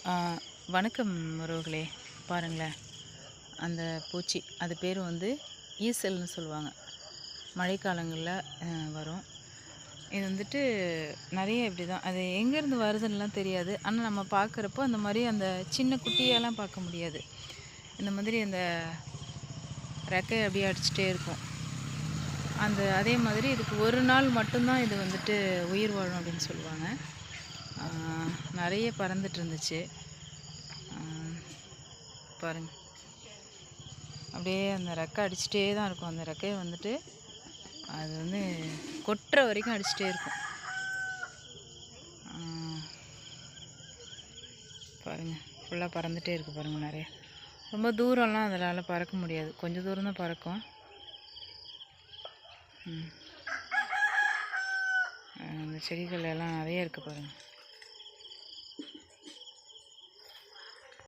ஆ, வணக்கம் உறவுகளே. பாருங்களேன், அந்த பூச்சி அது பேர் வந்து ஈசல்னு சொல்லுவாங்க. மழைக்காலங்களில் வரும். இது வந்துட்டு நிறைய இப்படி தான். அது எங்கேருந்து வருதுன்னுலாம் தெரியாது. ஆனால் நம்ம பார்க்குறப்போ அந்த மாதிரி அந்த சின்ன குட்டியெல்லாம் பார்க்க முடியாது. இந்த மாதிரி அந்த ரெக்கையை அப்படியே அடிச்சுட்டே இருக்கும். அதே மாதிரி இதுக்கு ஒரு நாள் மட்டும்தான் இது வந்துட்டு உயிர் வாழும் அப்படின்னு சொல்லுவாங்க. நிறைய பறந்துட்டு இருந்துச்சு. பாருங்க, அப்படியே அந்த ரெக்கை அடிச்சுட்டே தான் இருக்கும். அந்த ரெக்கையை வந்துட்டு அது வந்து கொட்டுற வரைக்கும் அடிச்சுட்டே இருக்கும். பாருங்கள், ஃபுல்லாக பறந்துகிட்டே இருக்குது பாருங்கள். நிறைய ரொம்ப தூரம்லாம் அதனால் பறக்க முடியாது, கொஞ்சம் தூரம் தான் பறக்கும். அந்த செடிகள் எல்லாம் நிறைய இருக்குது பாருங்கள்.